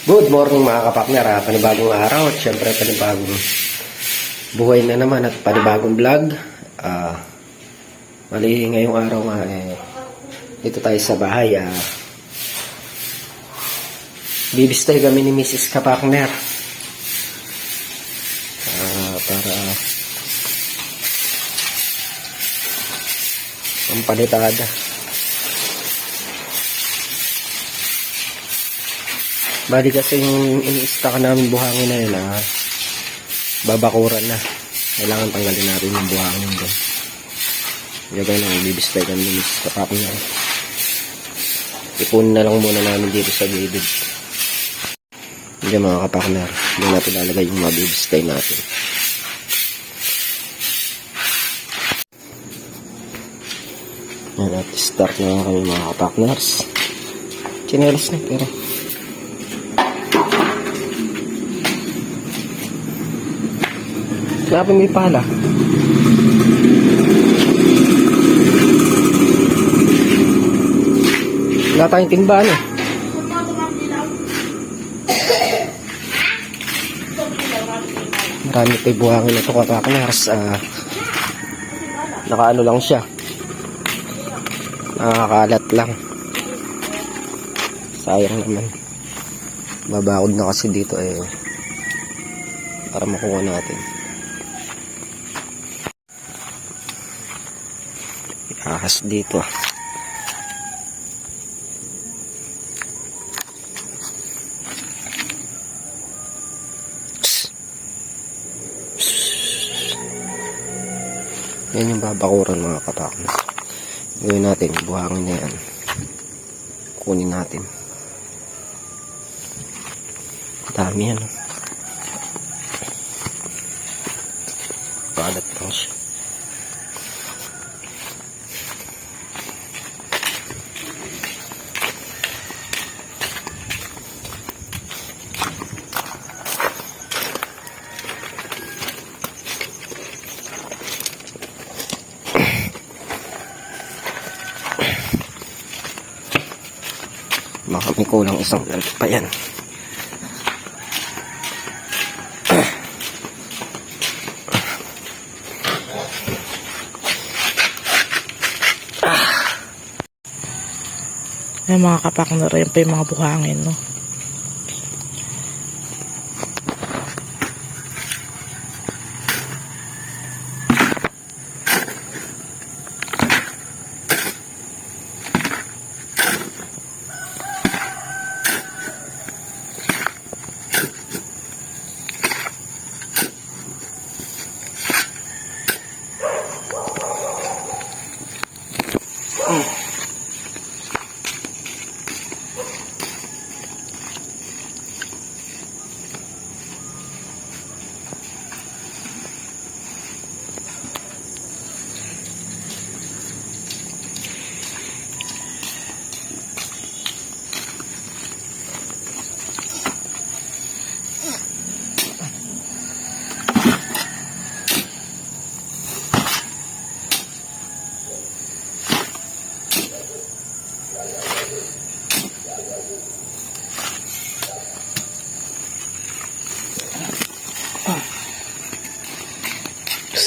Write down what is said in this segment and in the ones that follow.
Good morning mga kapakner, panibagong araw at syempre panibagong buhay na naman at panibagong vlog. Mali ngayong araw nga dito tayo sa bahay. Bibistay kami ni Mrs. Kapakner para ang palitada. Bali kasi yung ini-stock namin buhangin na yun babakuran na. Kailangan tanggalin natin yung buhangin doon. Kaya lang, bibistay kami ni Mrs. Kapakner. Ipon na lang muna namin dito sa gilid. Diyan mga kapakner, doon natin lalagay yung mga bibistay natin. Yan, at start na kami mga kapakners. Chinelas na pero grabe may pala. Wala tayong timbahan eh. Marami pa yung buhangin na ito kapakners. Nakaano lang siya. Nakakalat lang. Sayang naman. Babakod na kasi dito para makuha natin. Ahas dito. Yan yung babakuran mga kapakner. Gawin natin, buhangin na yan. Kunin natin. Dami yan. Palat lang siya. Baka may kulang isang lamp pa yan. Ay mga kapakner, yan pa yung mga buhangin, no?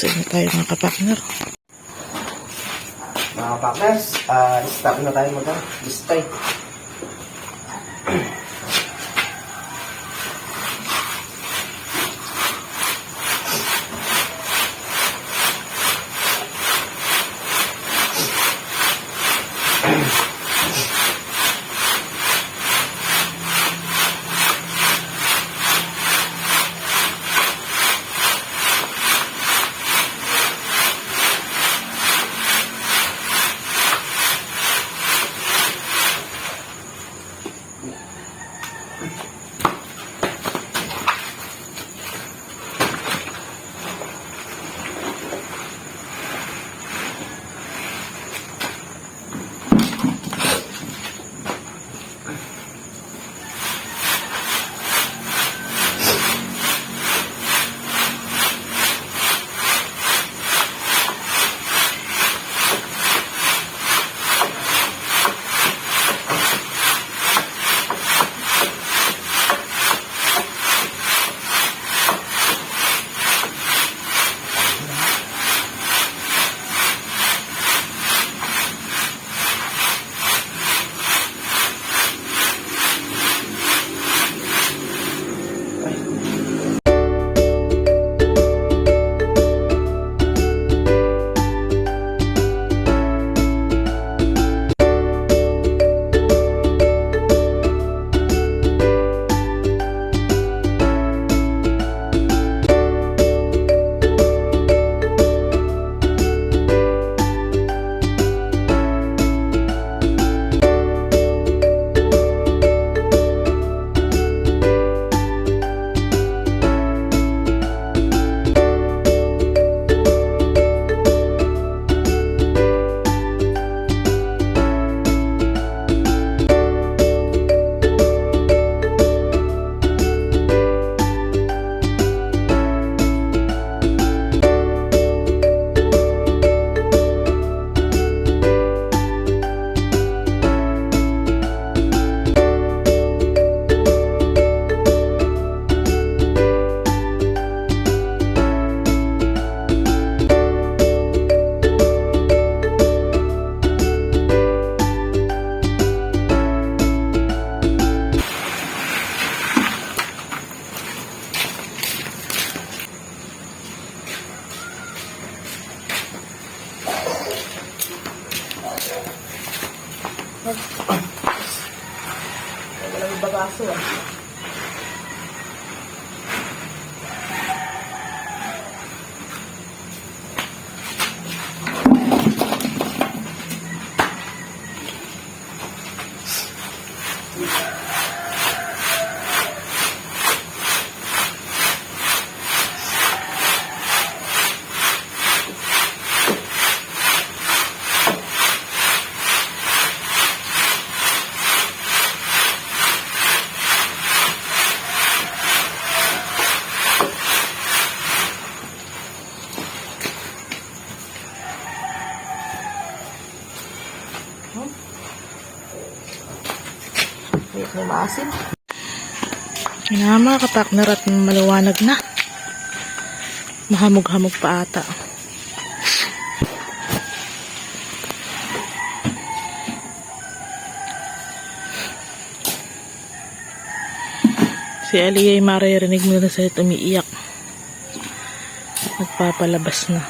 Saan tayo mga kapakner? Mga kapakners, stop na tayo mag-bistay. baso ah. May maasim. Yun na mga kapakner at maliwanag na. Mahamog-hamog pa ata. Si Ali ay maririnig mo na sa umiiyak. Nagpapalabas na.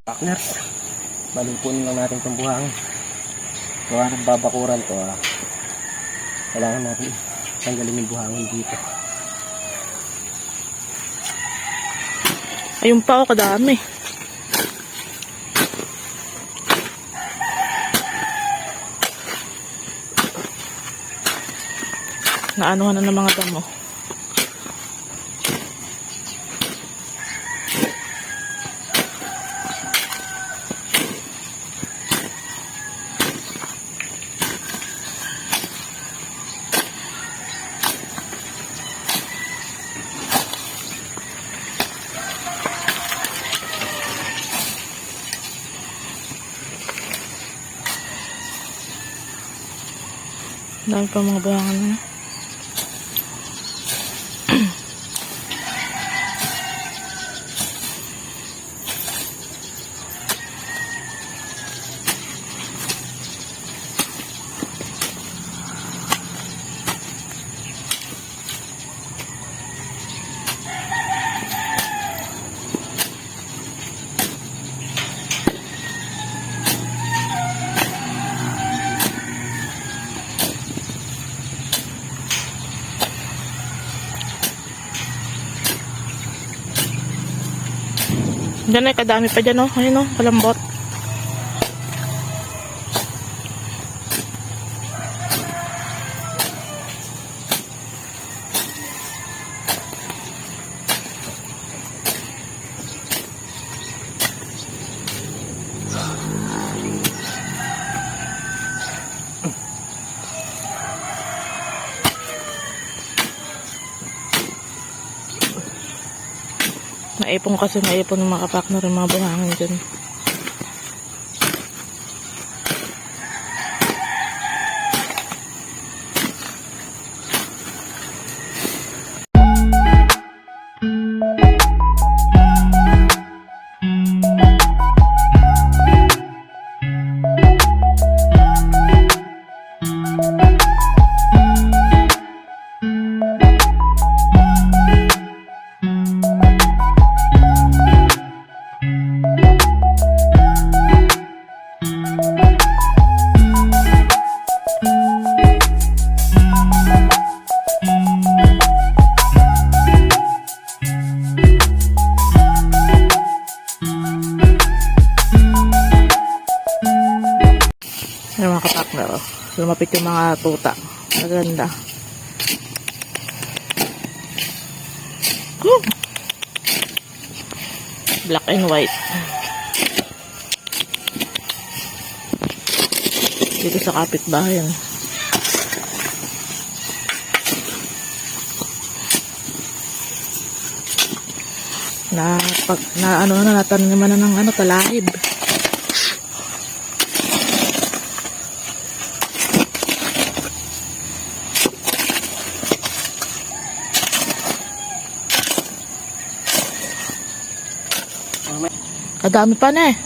Partner, balupunin lang natin itong buhangin. Gawa ng babakuran to kailangan natin tanggalin yung buhangin dito. Ayun pa ako kadami. Naanuhan na ng mga damo. Dami pa mga buhangan na. Diyan ay kadami pa dyan, oh. Ayun, oh, kalambot. Naipon kasi naipon ng mga partner yung mga buhangin dyan. Yung mga kapakner, oh. Lumapit yung mga tuta. Maganda. Oh! Black and white. Dito sa kapitbahay. Natanim naman na ng talahib. Kadami pa na eh.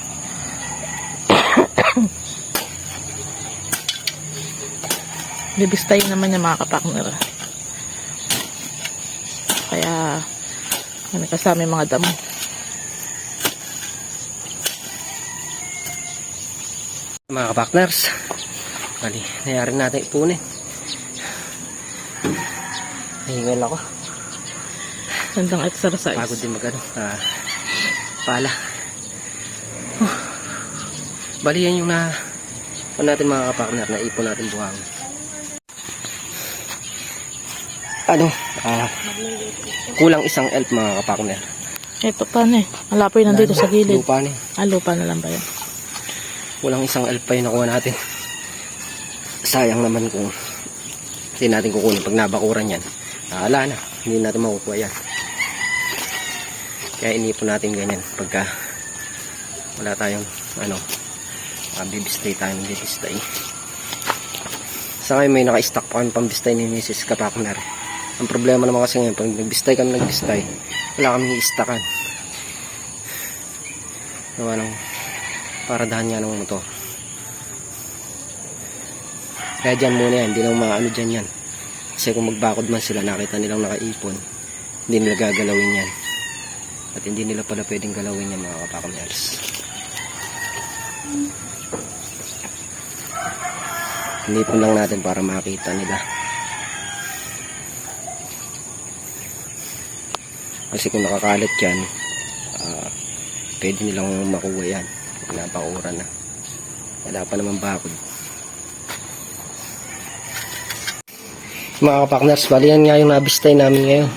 Bibistay naman yung mga kapakner. Kaya kasama yung mga damo. Mga kapakners, bali, nangyari natin ipunin. Nahingal ako. Gandang exercise. Pagod din magano. Pala. Bali yan yung natin mga kapakner, na ipon natin buhangin. Kulang isang elf mga kapakner. Ito pa na eh. Malapoy nandito sa gilid. Lupa na eh. Lupa na lang ba yan? Kulang isang elf pa yung nakuha natin. Sayang naman kung hindi natin kukunin pag nabakuran yan. Wala na, hindi natin makukuha yan. Kaya inipon natin ganyan pagka wala tayong bibistay tayo ng bibistay. Sa ngayon may naka-stock pa kami pambistay ni Mrs. Kapakner. Ang problema naman kasi ngayon pag nagbistay kami wala kami i-stockan. Nawa ng paradahan nga ng motor. Kaya dyan muna yan, hindi lang maano dyan yan. Kasi kung magbakod man sila, nakita nilang nakaipon, hindi nila gagalawin yan. At hindi nila pala pwedeng galawin yan mga kapakners. Inipon lang natin para makita nila. Kasi kung nakakalat yan, pwede nilang makuha yan. Napakuran na. Wala pa naman bakod. Mga kapakners, bali yan nga yung nabistay namin ngayon.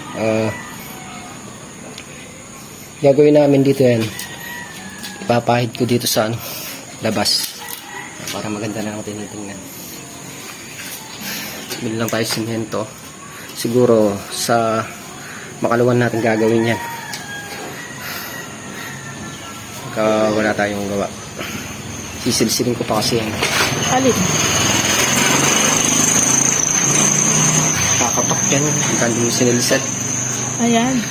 Gagawin namin dito yan. Ipapahid ko dito sa labas. Para maganda na ang tinitingnan. Bili lang tayo simento. Siguro sa makaluwan natin gagawin yan. Pagka wala tayong gawa. Sisilsilin ko pa kasi yan. Alin? Kakapak yan. Ang kandang sinilset. Ayan.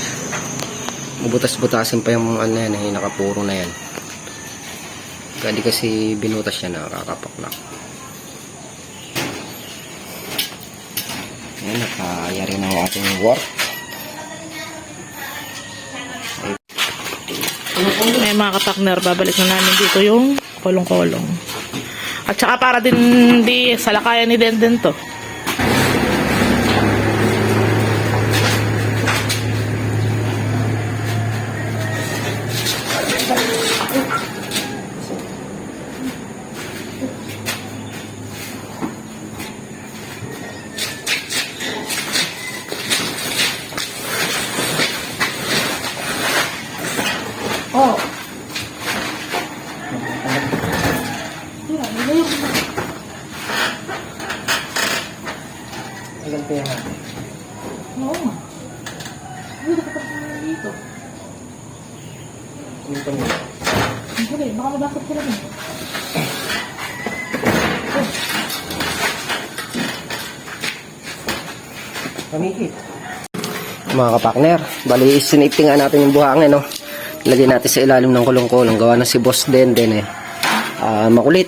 Mabutas-butasin pa yung yan, nakapuro na yan. Kaya kasi binutas yan, nakakapak na. Yan, nakayari na ang ating work. May mga kapakner, babalik na namin dito yung kolong-kolong. At saka para din di salakayan ni Denden to. Oh. Okay, baka mabasag ko lang eh. Pamikit. Mga kapakner, bali sinipting nga natin yung buhangin, no? Lagyan natin sa ilalim ng kulong-kulong. Gawa na si Boss Denden eh. Makulit.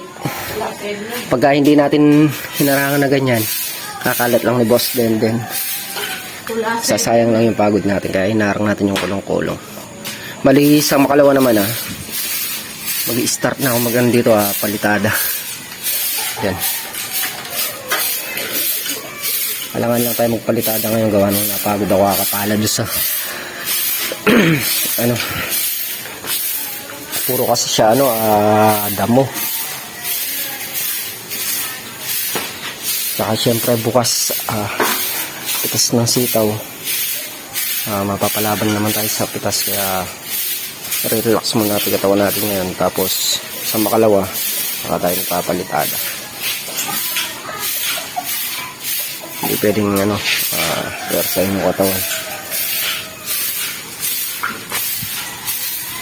Pagka hindi natin hinarangan na ganyan, kakalat lang ni Boss Denden. Sasayang lang yung pagod natin, kaya hinarang natin yung kulong-kulong. Bali sa makalawa naman mag-i-start na ako dito palitada. Yan. Kailangan lang tayo magpalitada ngayon, gawa nung napagod ako kakapala doon sa puro kasi siya damo. Saka syempre bukas pitas ng sitaw, mapapalaban naman tayo sa pitas, kaya relax muna natin katawan natin ngayon, tapos sa makalawa saka tayo nagpapalitada. Hindi pwedeng persa yung katawan.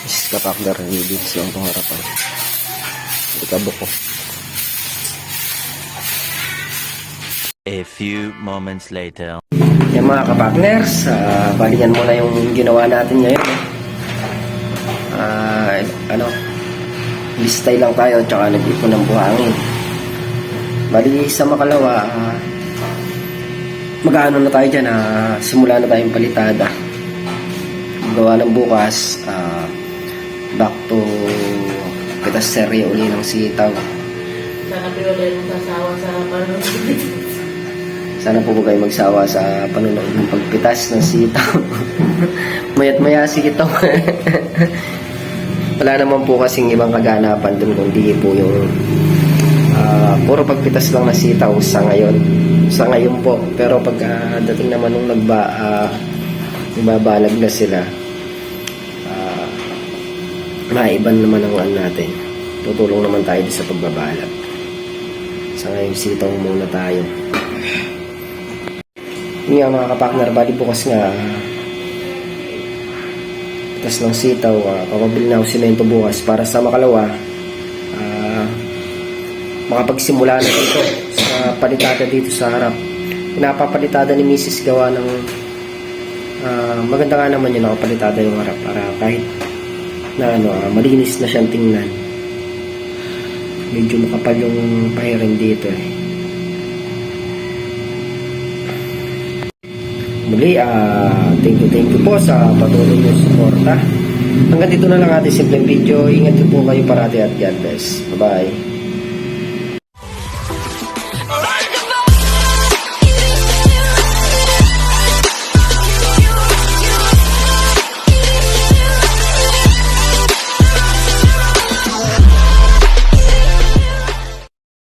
Is kapakder release lang itong harapan. Ikabok ko. A few moments later. Yan mga kapakners, balikan muna yung ginawa natin ngayon. Listay lang tayo, tsaka nag-ipon ng buhangin. Bali sa makalawa, mag-ano na tayo dyan, simula na tayong palitada. Gawa ng bukas, back to pitas serye uli ng sitaw. Sana piwalay mong sasawa sa panonood. Sana po kayo magsawa sa panonood ng pagpitas ng sitaw. Mayat maya sikito. Wala naman po kasing ibang kaganapan dun, kundi po yung puro pagpitas lang ng sitaw sa ngayon po. Pero pag dating naman nung nagbabalag na sila, maiban naman ang natin. Tutulong naman tayo sa pagbabalag. Sa ngayon sitaw muna tayo. Yun nga mga kapakner, bali bukas nga pitas ng sitaw, papabili na ako simento bukas para sa makalawa makapagsimula na dito sa palitada dito sa harap. Pinapapalitada ni Mrs. gawa ng maganda nga naman yun, nakapalitada yung harap para kahit na malinis na siyang tingnan. Medyo makapal yung pahiring dito eh. Muli, thank you po sa patuloy nyo suporta. Hanggang dito na lang ating simpleng video. Ingat po kayo parati at God bless. Bye bye.